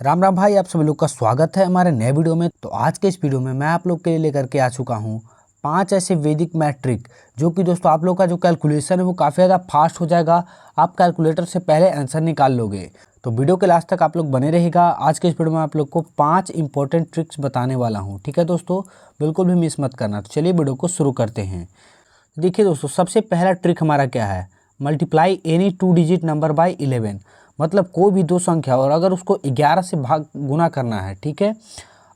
राम राम भाई, आप सभी लोग का स्वागत है हमारे नए वीडियो में। तो आज के इस वीडियो में मैं आप लोग के लिए लेकर के आ चुका हूँ 5 ऐसे वैदिक मैट्रिक जो कि दोस्तों आप लोग का जो कैलकुलेशन है वो काफ़ी ज़्यादा फास्ट हो जाएगा। आप कैलकुलेटर से पहले आंसर निकाल लोगे। तो वीडियो के लास्ट तक आप लोग बने रहेगा। आज के इस वीडियो में आप लोग को 5 इंपॉर्टेंट ट्रिक्स बताने वाला हूँ, ठीक है दोस्तों, बिल्कुल भी मिस मत करना। तो चलिए वीडियो को शुरू करते हैं। देखिए दोस्तों, सबसे पहला ट्रिक हमारा क्या है, multiply any 2 digit number by 11। मतलब कोई भी दो संख्या और अगर उसको 11 से गुना करना है, ठीक है,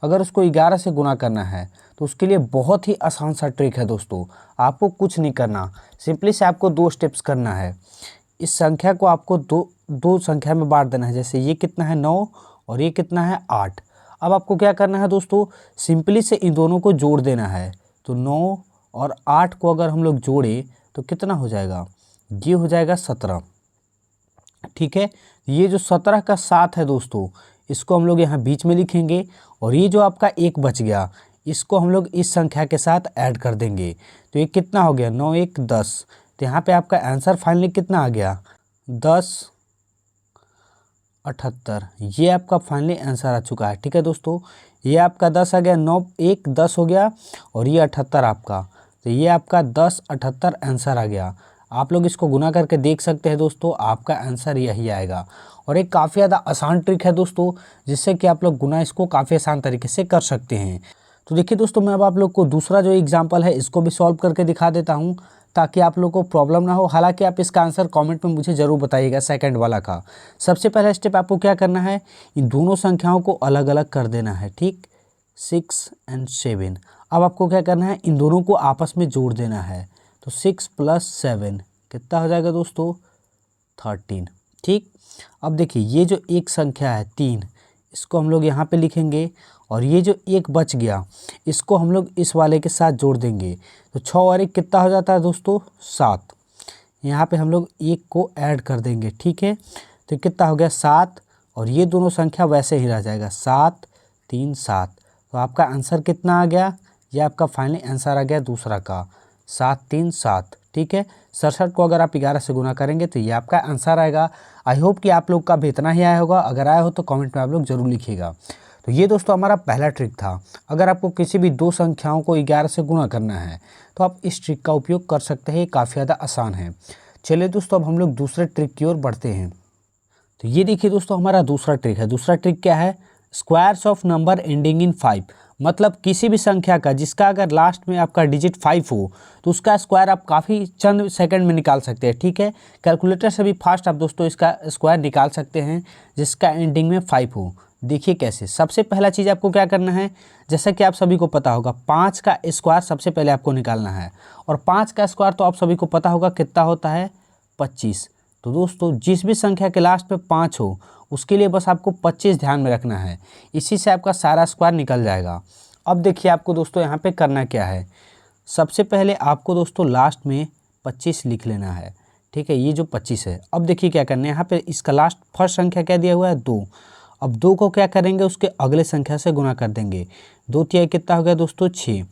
अगर उसको 11 से गुना करना है तो उसके लिए बहुत ही आसान सा ट्रिक है दोस्तों। आपको कुछ नहीं करना, सिंपली से आपको 2 स्टेप्स करना है। इस संख्या को आपको दो संख्या में बांट देना है। जैसे ये कितना है 9 और ये कितना है 8। अब आपको क्या करना है दोस्तों, सिंपली से इन दोनों को जोड़ देना है। तो 9 और 8 को अगर हम लोग जोड़े तो कितना हो जाएगा, ये हो जाएगा 17, ठीक है। ये जो 17 का 7 है दोस्तों, इसको हम लोग यहाँ बीच में लिखेंगे और ये जो आपका 1 बच गया इसको हम लोग इस संख्या के साथ ऐड कर देंगे। तो ये कितना हो गया, 9 1 10। तो यहाँ पे आपका आंसर फाइनली कितना आ गया, 1078। ये आपका फाइनली आंसर आ चुका है, ठीक है दोस्तों। ये आपका 10 आ गया, 9 1 10 हो गया और ये 78 आपका। तो ये आपका 1078 आंसर आ गया। आप लोग इसको गुना करके देख सकते हैं दोस्तों, आपका आंसर यही आएगा। और एक काफ़ी ज़्यादा आसान ट्रिक है दोस्तों, जिससे कि आप लोग गुना इसको काफ़ी आसान तरीके से कर सकते हैं। तो देखिए दोस्तों, मैं अब आप लोग को दूसरा जो एग्जाम्पल है इसको भी सॉल्व करके दिखा देता हूँ, ताकि आप लोग को प्रॉब्लम ना हो। हालांकि आप इसका आंसर कमेंट में मुझे ज़रूर बताइएगा सेकंड वाला का। सबसे पहला स्टेप आपको क्या करना है, इन दोनों संख्याओं को अलग अलग कर देना है, ठीक, 6 और 7। अब आपको क्या करना है, इन दोनों को आपस में जोड़ देना है। तो 6 + 7 कितना हो जाएगा दोस्तों, 13, ठीक। अब देखिए ये जो एक संख्या है 3, इसको हम लोग यहाँ पे लिखेंगे और ये जो एक बच गया इसको हम लोग इस वाले के साथ जोड़ देंगे। तो 6 और 1 कितना हो जाता है दोस्तों, 7। यहाँ पे हम लोग 1 को ऐड कर देंगे, ठीक है। तो कितना हो गया 7 और ये दोनों संख्या वैसे ही रह जाएगा, 7 3 7। तो आपका आंसर कितना आ गया, ये आपका फाइनली आंसर आ गया दूसरा का, 7 3 7, ठीक है। 67 को अगर आप 11 से गुना करेंगे तो ये आपका आंसर आएगा। आई होप कि आप लोग का भी इतना ही आया होगा। अगर आया हो तो कमेंट में आप लोग ज़रूर लिखिएगा। तो ये दोस्तों हमारा पहला ट्रिक था। अगर आपको किसी भी दो संख्याओं को 11 से गुना करना है तो आप इस ट्रिक का उपयोग कर सकते हैं, काफ़ी ज़्यादा आसान है। चलिए दोस्तों, अब हम लोग दूसरे ट्रिक की ओर बढ़ते हैं। तो ये देखिए दोस्तों, हमारा दूसरा ट्रिक है। दूसरा ट्रिक क्या है, squares of number ending in 5। मतलब किसी भी संख्या का जिसका अगर लास्ट में आपका डिजिट 5 हो तो उसका स्क्वायर आप काफ़ी चंद सेकंड में निकाल सकते हैं, ठीक है। कैलकुलेटर से भी फास्ट आप दोस्तों इसका स्क्वायर निकाल सकते हैं जिसका एंडिंग में 5 हो। देखिए कैसे। सबसे पहला चीज़ आपको क्या करना है, जैसा कि आप सभी को पता होगा 5 का स्क्वायर सबसे पहले आपको निकालना है। और 5 का स्क्वायर तो आप सभी को पता होगा कितना होता है, 25। तो दोस्तों जिस भी संख्या के लास्ट में 5 हो उसके लिए बस आपको 25 ध्यान में रखना है। इसी से आपका सारा स्क्वायर निकल जाएगा। अब देखिए आपको दोस्तों यहाँ पे करना क्या है, सबसे पहले आपको दोस्तों लास्ट में 25 लिख लेना है, ठीक है। ये जो 25 है, अब देखिए क्या करना है, यहाँ पे इसका लास्ट फर्स्ट संख्या क्या दिया हुआ है, 2। अब 2 को क्या करेंगे, उसके अगले संख्या से गुना कर देंगे। 2 तिहाई कितना हो गया दोस्तों, 6।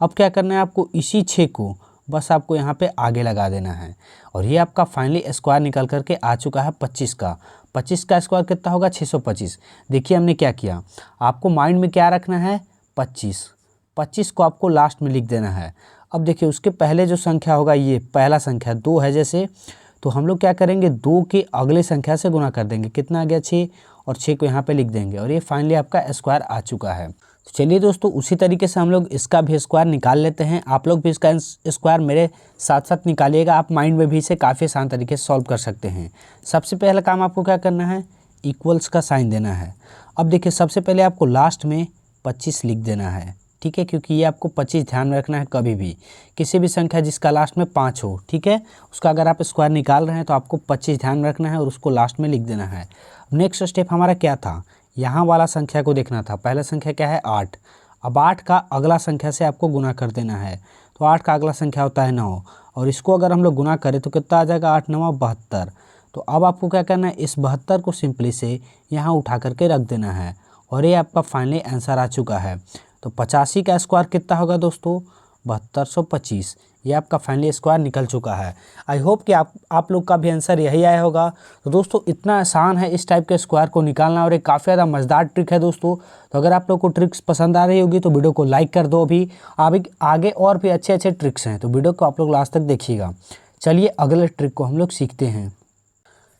अब क्या करना है आपको, इसी 6 को बस आपको यहाँ पे आगे लगा देना है और ये आपका फाइनली स्क्वायर निकल करके आ चुका है 25 का। 25 का स्क्वायर कितना होगा, 625। देखिए हमने क्या किया, आपको माइंड में क्या रखना है, 25 को आपको लास्ट में लिख देना है। अब देखिए उसके पहले जो संख्या होगा, ये पहला संख्या 2 है जैसे, तो हम लोग क्या करेंगे, 2 के अगले संख्या से गुना कर देंगे। कितना आ गया, 6, और 6 को यहाँ पे लिख देंगे और ये फाइनली आपका स्क्वायर आ चुका है। तो चलिए दोस्तों, उसी तरीके से हम लोग इसका भी स्क्वायर निकाल लेते हैं। आप लोग भी इसका स्क्वायर मेरे साथ साथ निकालिएगा। आप माइंड में भी इसे काफ़ी आसान तरीके से सॉल्व कर सकते हैं। सबसे पहला काम आपको क्या करना है, इक्वल्स का साइन देना है। अब देखिए सबसे पहले आपको लास्ट में 25 लिख देना है, ठीक है, क्योंकि ये आपको 25 ध्यान में रखना है। कभी भी किसी भी संख्या जिसका लास्ट में 5 हो, ठीक है, उसका अगर आप स्क्वायर निकाल रहे हैं तो आपको 25 ध्यान में रखना है और उसको लास्ट में लिख देना है। नेक्स्ट स्टेप हमारा क्या था, यहाँ वाला संख्या को देखना था। पहला संख्या क्या है, 8। अब 8 का अगला संख्या से आपको गुना कर देना है। तो 8 का अगला संख्या होता है 9 और इसको अगर हम लोग गुना करें तो कितना आ जाएगा, 8 9 72। तो अब आपको क्या करना है, इस 72 को सिंपली से यहाँ उठा करके रख देना है और ये आपका फाइनली आंसर आ चुका है। तो 85 का स्क्वायर कितना होगा दोस्तों, 7225। ये आपका फाइनली स्क्वायर निकल चुका है। आई होप कि आप लोग का भी आंसर यही आया होगा। तो दोस्तों इतना आसान है इस टाइप के स्क्वायर को निकालना और एक काफ़ी ज़्यादा मज़ेदार ट्रिक है दोस्तों। तो अगर आप लोग को ट्रिक्स पसंद आ रही होगी तो वीडियो को लाइक कर दो। अभी आगे और भी अच्छे अच्छे ट्रिक्स हैं, तो वीडियो को आप लोग लास्ट तक देखिएगा। चलिए अगले ट्रिक को हम लोग सीखते हैं।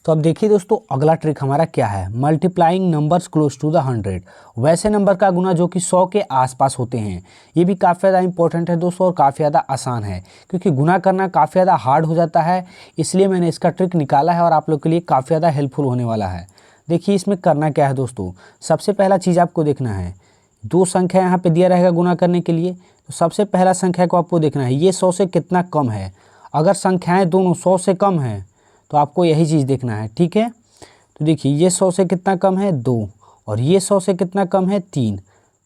तो अब देखिए दोस्तों अगला ट्रिक हमारा क्या है, multiplying numbers close to the 100। वैसे नंबर का गुना जो कि 100 के आसपास होते हैं। ये भी काफ़ी ज़्यादा इंपॉर्टेंट है दोस्तों और काफ़ी ज़्यादा आसान है, क्योंकि गुना करना काफ़ी ज़्यादा हार्ड हो जाता है। इसलिए मैंने इसका ट्रिक निकाला है और आप लोग के लिए काफ़ी ज़्यादा हेल्पफुल होने वाला है। देखिए इसमें करना क्या है दोस्तों, सबसे पहला चीज़ आपको देखना है, दो संख्या यहाँ पर दिया रहेगा गुना करने के लिए। तो सबसे पहला संख्या को आपको देखना है ये 100 से कितना कम है। अगर संख्याएँ दोनों 100 से कम हैं तो आपको यही चीज़ देखना है, ठीक है। तो देखिए ये 100 से कितना कम है 2 और ये 100 से कितना कम है 3,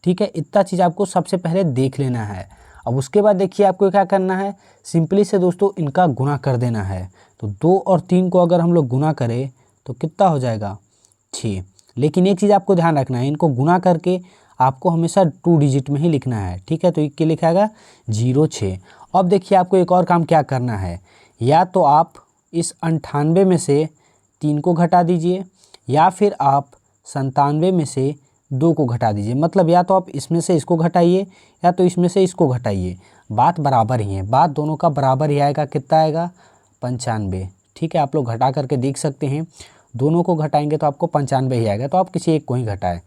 ठीक है। इतना चीज़ आपको सबसे पहले देख लेना है। अब उसके बाद देखिए आपको क्या करना है, सिंपली से दोस्तों इनका गुना कर देना है। तो 2 और 3 को अगर हम लोग गुना करें तो कितना हो जाएगा 6। लेकिन एक चीज़ आपको ध्यान रखना है, इनको गुना करके आपको हमेशा 2 डिजिट में ही लिखना है, ठीक है। तो ये लिखाएगा 0-6। अब देखिए आपको एक और काम क्या करना है, या तो आप इस 98 में से 3 को घटा दीजिए या फिर आप 97 में से 2 को घटा दीजिए। मतलब या तो आप इसमें से इसको घटाइए या तो इसमें से इसको घटाइए, बात बराबर ही है, बात दोनों का बराबर ही आएगा। कितना आएगा 95, ठीक है। आप लोग घटा करके देख सकते हैं, दोनों को घटाएंगे तो आपको 95 ही आएगा, तो आप किसी एक को ही घटाएं,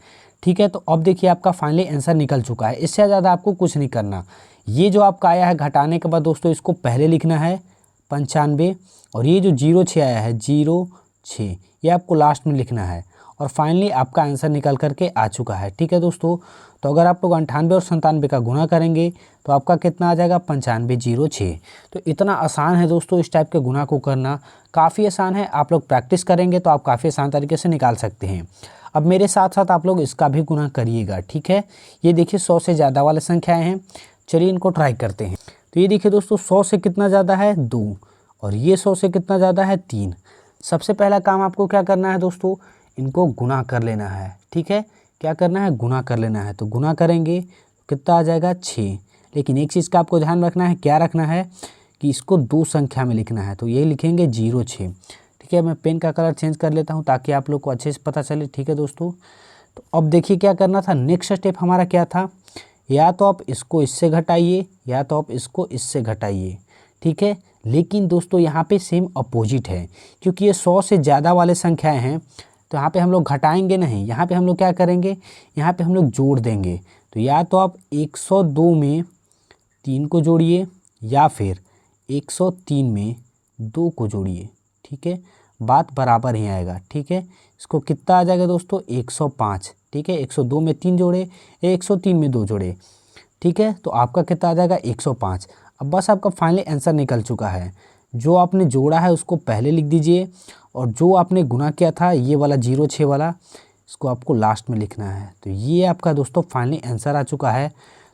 ठीक है। तो अब देखिए आपका फाइनली आंसर निकल चुका है। इससे ज़्यादा आपको कुछ नहीं करना। ये जो आपका आया है घटाने के बाद दोस्तों इसको पहले लिखना है 95 और ये जो 06 आया है 06 ये आपको लास्ट में लिखना है। और फाइनली आपका आंसर निकल करके आ चुका है, ठीक है दोस्तों। तो अगर आप लोग 98 और 97 का गुना करेंगे तो आपका कितना आ जाएगा 9506। तो इतना आसान है दोस्तों इस टाइप के गुना को करना, काफ़ी आसान है। आप लोग प्रैक्टिस करेंगे तो आप काफ़ी आसान तरीके से निकाल सकते हैं। अब मेरे साथ साथ आप लोग इसका भी गुना करिएगा, ठीक है। ये देखिए 100 से ज़्यादा वाले संख्याएँ हैं, चलिए इनको ट्राई करते हैं। तो ये देखिए दोस्तों 100 से कितना ज़्यादा है 2 और ये 100 से कितना ज़्यादा है 3। सबसे पहला काम आपको क्या करना है दोस्तों, इनको गुना कर लेना है, ठीक है। क्या करना है, गुना कर लेना है। तो गुना करेंगे कितना आ जाएगा 6। लेकिन एक चीज़ का आपको ध्यान रखना है, क्या रखना है कि इसको 2 संख्या में लिखना है। तो ये लिखेंगे 06, ठीक है। मैं पेन का कलर चेंज कर लेता हूँ ताकि आप लोग को अच्छे से पता चले, ठीक है दोस्तों। तो अब देखिए क्या करना था, नेक्स्ट स्टेप हमारा क्या था, या तो आप इसको इससे घटाइए या तो आप इसको इससे घटाइए, ठीक है। लेकिन दोस्तों यहाँ पे सेम अपोजिट है, क्योंकि ये 100 से ज़्यादा वाले संख्याएं हैं। तो यहाँ पे हम लोग घटाएंगे नहीं, यहाँ पे हम लोग क्या करेंगे, यहाँ पे हम लोग जोड़ देंगे। तो या तो आप 102 में 3 को जोड़िए या फिर 103 में 2 को जोड़िए, ठीक है। बात बराबर ही आएगा, ठीक है। इसको कितना आ जाएगा दोस्तों 105, ठीक है। 102 में 3 जोड़े, 103 में 2 जोड़े, ठीक है। तो आपका कितना आ जाएगा 105। अब बस आपका फाइनली आंसर निकल चुका है। जो आपने जोड़ा है उसको पहले लिख दीजिए और जो आपने गुना किया था ये वाला 06 वाला, इसको आपको लास्ट में लिखना है। तो ये आपका दोस्तों फाइनली आंसर आ चुका है।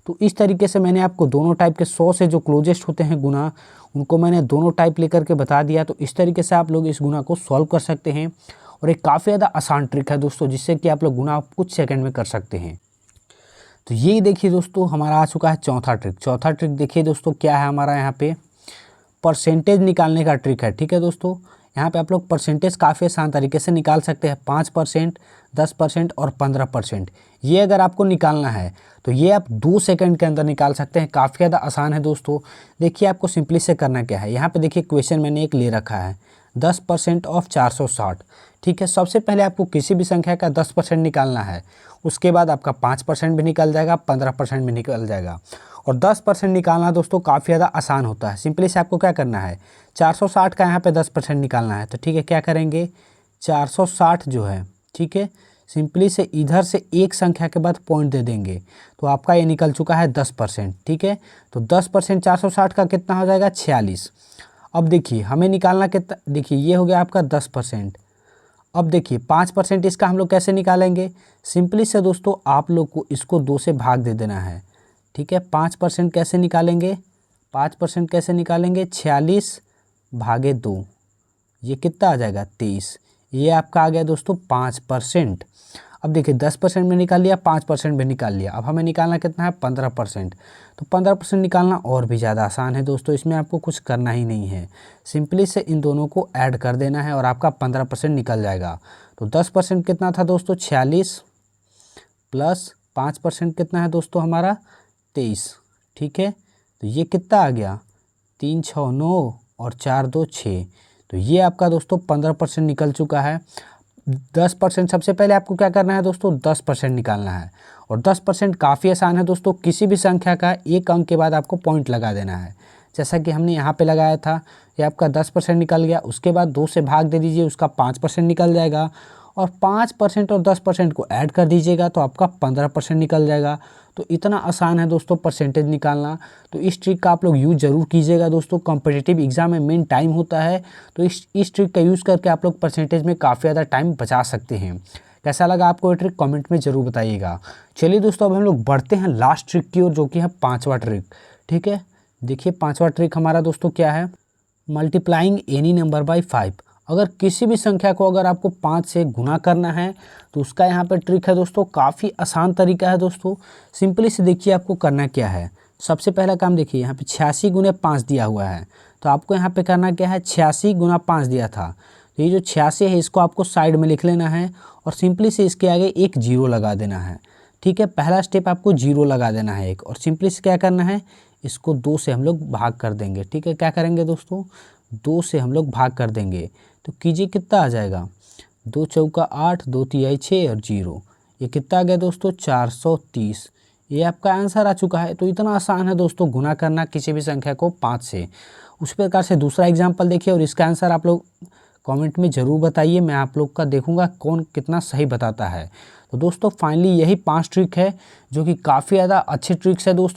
तो इस तरीके से मैंने आपको दोनों टाइप के 100 से जो क्लोजेस्ट होते हैं गुना, उनको मैंने दोनों टाइप लेकर के बता दिया। तो इस तरीके से आप लोग इस गुना को सॉल्व कर सकते हैं और एक काफ़ी ज़्यादा आसान ट्रिक है दोस्तों, जिससे कि आप लोग गुना कुछ सेकंड में कर सकते हैं। तो ये देखिए दोस्तों हमारा आ चुका है चौथा ट्रिक। चौथा ट्रिक देखिए दोस्तों क्या है हमारा, यहाँ पे परसेंटेज निकालने का ट्रिक है, ठीक है दोस्तों। यहाँ पे आप लोग परसेंटेज काफ़ी आसान तरीके से निकाल सकते हैं, 5%, 10% और 15%। ये अगर आपको निकालना है तो ये आप 2 सेकंड के अंदर निकाल सकते हैं। काफ़ी ज़्यादा आसान है दोस्तों। देखिए आपको सिंपली से करना क्या है, यहाँ पे देखिए क्वेश्चन मैंने एक ले रखा है 10% ऑफ 460, ठीक है। सबसे पहले आपको किसी भी संख्या का 10% निकालना है, उसके बाद आपका 5% भी निकल जाएगा, 15% भी निकल जाएगा। और 10% निकालना दोस्तों काफ़ी ज़्यादा आसान होता है। सिंपली से आपको क्या करना है, 460 का यहाँ पे 10% निकालना है। तो ठीक है, क्या करेंगे 460 जो है, ठीक है, सिंपली से इधर से एक संख्या के बाद पॉइंट दे देंगे तो आपका ये निकल चुका है 10%, ठीक है। तो 10% 460 का कितना हो जाएगा 46। अब देखिए हमें निकालना कितना, देखिए ये हो गया आपका 10%। अब देखिए 5% इसका हम लोग कैसे निकालेंगे, सिंपली से दोस्तों आप लोग को इसको 2 से भाग दे देना है, ठीक है। 5% कैसे निकालेंगे, 5% कैसे निकालेंगे, 46 भागे 2, ये कितना आ जाएगा 23। ये आपका आ गया दोस्तों 5%। अब देखिए 10% में निकाल लिया, 5% में निकाल लिया, अब हमें निकालना कितना है 15%। तो 15% निकालना और भी ज़्यादा आसान है दोस्तों, इसमें आपको कुछ करना ही नहीं है, सिंपली से इन दोनों को ऐड कर देना है और आपका 15% निकल जाएगा। तो 10% कितना था दोस्तों 46 प्लस 5% कितना है दोस्तों हमारा 23, ठीक है। तो ये कितना आ गया 3 6 9 और 4 2 6। तो ये आपका दोस्तों 15% निकल चुका है। 10% सबसे पहले आपको क्या करना है दोस्तों 10% निकालना है, और 10% काफ़ी आसान है दोस्तों, किसी भी संख्या का एक अंक के बाद आपको पॉइंट लगा देना है, जैसा कि हमने यहाँ पे लगाया था। ये आपका 10% निकल गया, उसके बाद 2 से भाग दे दीजिए, उसका 5% निकल जाएगा, और 5% और 10% को ऐड कर दीजिएगा तो आपका 15% निकल जाएगा। तो इतना आसान है दोस्तों परसेंटेज निकालना। तो इस ट्रिक का आप लोग यूज़ ज़रूर कीजिएगा दोस्तों, कॉम्पिटिटिव एग्जाम में मेन टाइम होता है, तो इस ट्रिक का यूज़ करके आप लोग परसेंटेज में काफ़ी ज़्यादा टाइम बचा सकते हैं। कैसा लगा आपको ये ट्रिक कमेंट में ज़रूर बताइएगा। चलिए दोस्तों, अब हम लोग बढ़ते हैं लास्ट ट्रिक की ओर, जो कि है 5वां ट्रिक, ठीक है। देखिए 5वां ट्रिक हमारा दोस्तों क्या है, मल्टीप्लाइंग एनी नंबर बाय 5। अगर किसी भी संख्या को अगर आपको 5 से गुना करना है तो उसका यहाँ पे ट्रिक है दोस्तों, काफ़ी आसान तरीका है दोस्तों। सिंपली से देखिए आपको करना क्या है। सबसे पहला काम देखिए, यहाँ पे 86 गुने 5 दिया हुआ है, तो आपको यहाँ पे करना क्या है 86 गुना 5 दिया था, तो ये जो 86 है इसको आपको साइड में लिख लेना है और सिंपली से इसके आगे एक जीरो लगा देना है, ठीक है। पहला स्टेप आपको जीरो लगा देना है एक, और सिंपली से क्या करना है इसको 2 से हम लोग भाग कर देंगे, ठीक है। क्या करेंगे दोस्तों 2 से हम लोग भाग कर देंगे, तो कीजिए कितना आ जाएगा 2 चौका 8, 2 तिहाई 6 और 0, ये कितना आ गया दोस्तों 430। ये आपका आंसर आ चुका है। तो इतना आसान है दोस्तों गुना करना किसी भी संख्या को 5 से। उस प्रकार से दूसरा एग्जाम्पल देखिए और इसका आंसर आप लोग कमेंट में ज़रूर बताइए, मैं आप लोग का देखूंगा कौन कितना सही बताता है। तो दोस्तों फाइनली यही 5 ट्रिक है जो कि काफ़ी ज़्यादा अच्छे ट्रिक्स है दोस्तों।